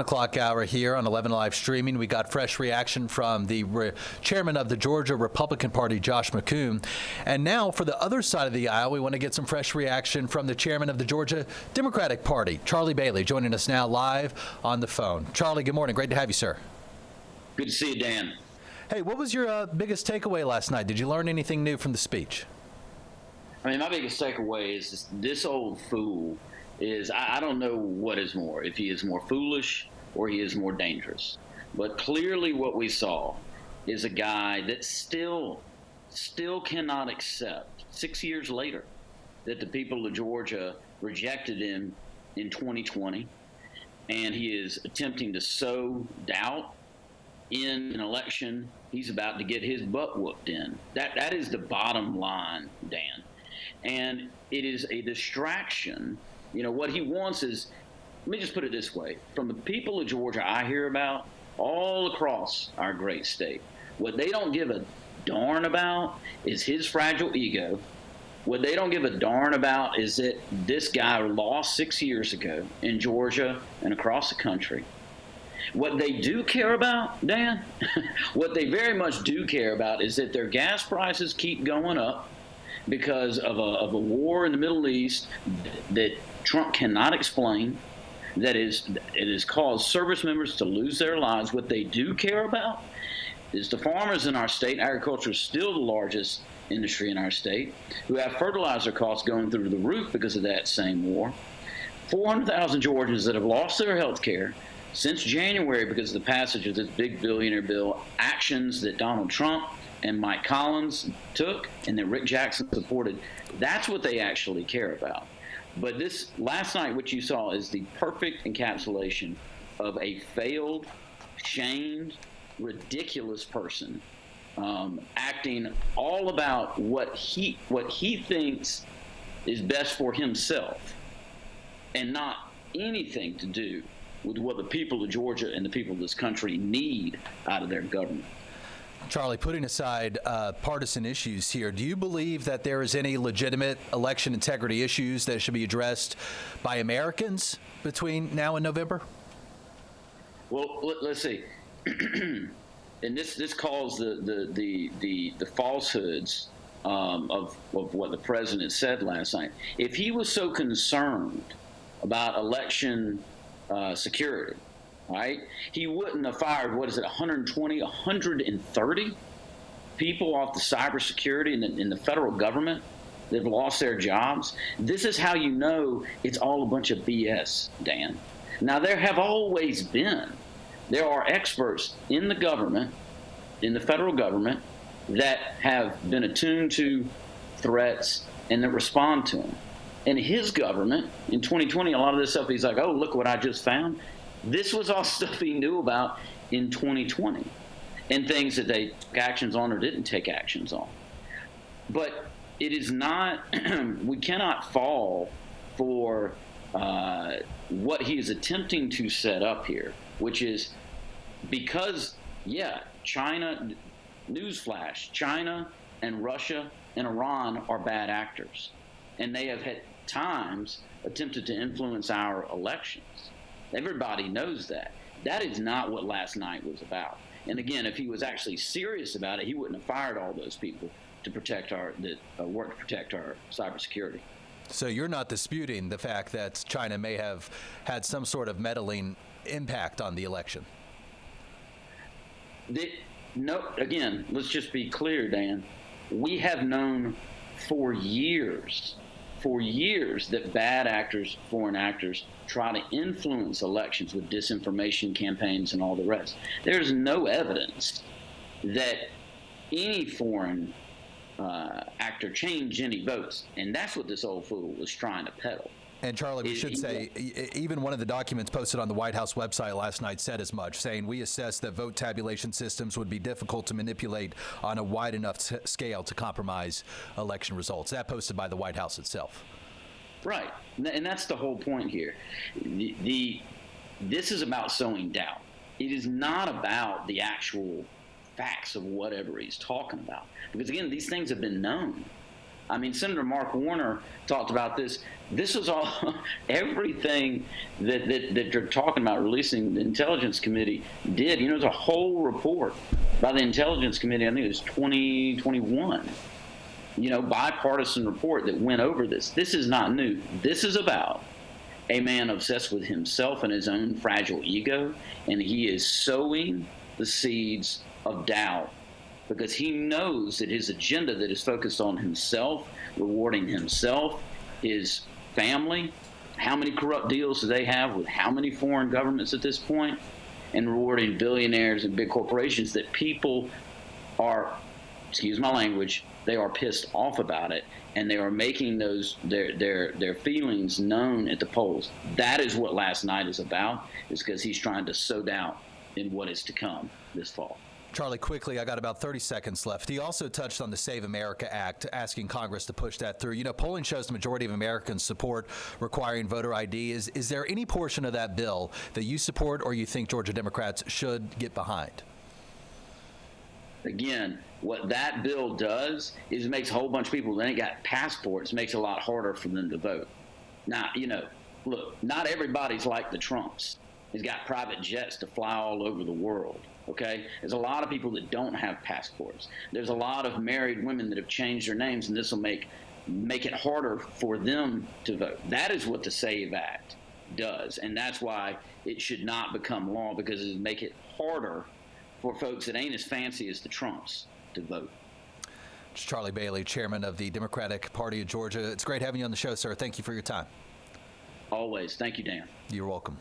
O'clock hour here on 11 Live streaming. We got fresh reaction from the chairman of the Georgia Republican Party, Josh McCoon. And now for the other side of the aisle, we want to get some fresh reaction from the chairman of the Georgia Democratic Party, Charlie Bailey, joining us now live on the phone. Charlie, good morning. Great to have you, sir. Good to see you, Dan. Hey, what was your biggest takeaway last night? Did you learn anything new from the speech? I mean, my biggest takeaway is this old fool is, I don't know what is more, if he is more foolish or he is more dangerous. But clearly what we saw is a guy that still cannot accept, 6 years later, that the people of Georgia rejected him in 2020, and he is attempting to sow doubt in an election he's about to get his butt whooped in. That is the bottom line, Dan. And it is a distraction. You know, what he wants is, let me just put it this way. From the people of Georgia I hear about all across our great state, what they don't give a darn about is his fragile ego. What they don't give a darn about is that this guy lost 6 years ago in Georgia and across the country. What they do care about, Dan, what they very much do care about is that their gas prices keep going up because of a war in the Middle East that Trump cannot explain, it has caused service members to lose their lives. What they do care about is the farmers in our state. Agriculture is still the largest industry in our state, who have fertilizer costs going through the roof because of that same war. 400,000 Georgians that have lost their health care since January because of the passage of this big billionaire bill, actions that Donald Trump and Mike Collins took and that Rick Jackson supported. That's what they actually care about. But this last night, what you saw is the perfect encapsulation of a failed, shamed, ridiculous person acting all about what he thinks is best for himself, and not anything to do with what the people of Georgia and the people of this country need out of their government. Charlie, putting aside partisan issues here, do you believe that there is any legitimate election integrity issues that should be addressed by Americans between now and November? Well, let's see. And this calls the falsehoods of what the president said last night. If he was so concerned about election security, right, he wouldn't have fired, 120, 130 people off the cybersecurity in the federal government that have lost their jobs. This is how you know it's all a bunch of BS, Dan. Now, there have always been, there are experts in the government, in the federal government, that have been attuned to threats and that respond to them. And his government, in 2020, a lot of this stuff, he's like, oh, look what I just found. This was all stuff he knew about in 2020 and things that they took actions on or didn't take actions on. But it is not, we cannot fall for what he is attempting to set up here, which is because, China, newsflash, China and Russia and Iran are bad actors. And they have at times attempted to influence our elections. Everybody knows that. That is not what last night was about. And again, if he was actually serious about it, he wouldn't have fired all those people to protect work to protect our cybersecurity. So you're not disputing the fact that China may have had some sort of meddling impact on the election? No, again, let's just be clear, Dan. We have known for years that bad actors, foreign actors, try to influence elections with disinformation campaigns and all the rest. There's no evidence that any foreign actor changed any votes, and that's what this old fool was trying to peddle. And Charlie, we should say, even one of the documents posted on the White House website last night said as much, saying we assess that vote tabulation systems would be difficult to manipulate on a wide enough scale to compromise election results. That posted by the White House itself. Right, and that's the whole point here. This is about sowing doubt. It is not about the actual facts of whatever he's talking about. Because again, these things have been known. I mean, Senator Mark Warner talked about this. This was all, everything that they're talking about releasing the Intelligence Committee did. You know, there's a whole report by the Intelligence Committee, I think it was 2021, you know, bipartisan report that went over this. This is not new. This is about a man obsessed with himself and his own fragile ego, and he is sowing the seeds of doubt because he knows that his agenda that is focused on himself, rewarding himself, his family, how many corrupt deals do they have with how many foreign governments at this point, and rewarding billionaires and big corporations, that people are, excuse my language, they are pissed off about it, and they are making those their feelings known at the polls. That is what last night is about, is because he's trying to sow doubt in what is to come this fall. Charlie, quickly, I got about 30 seconds left. He also touched on the Save America Act, asking Congress to push that through. You know, polling shows the majority of Americans support requiring voter ID. Is there any portion of that bill that you support or you think Georgia Democrats should get behind? Again, what that bill does is it makes a whole bunch of people that ain't got passports, makes it a lot harder for them to vote. Now, you know, look, not everybody's like the Trumps. He's got private jets to fly all over the world. Okay, there's a lot of people that don't have passports. There's a lot of married women that have changed their names, and this will make it harder for them to vote. That is what the SAVE Act does, and that's why it should not become law, because it would make it harder for folks that ain't as fancy as the Trumps to vote. It's Charlie Bailey, chairman of the Democratic Party of Georgia. It's great having you on the show, sir. Thank you for your time. Always. Thank you, Dan. You're welcome.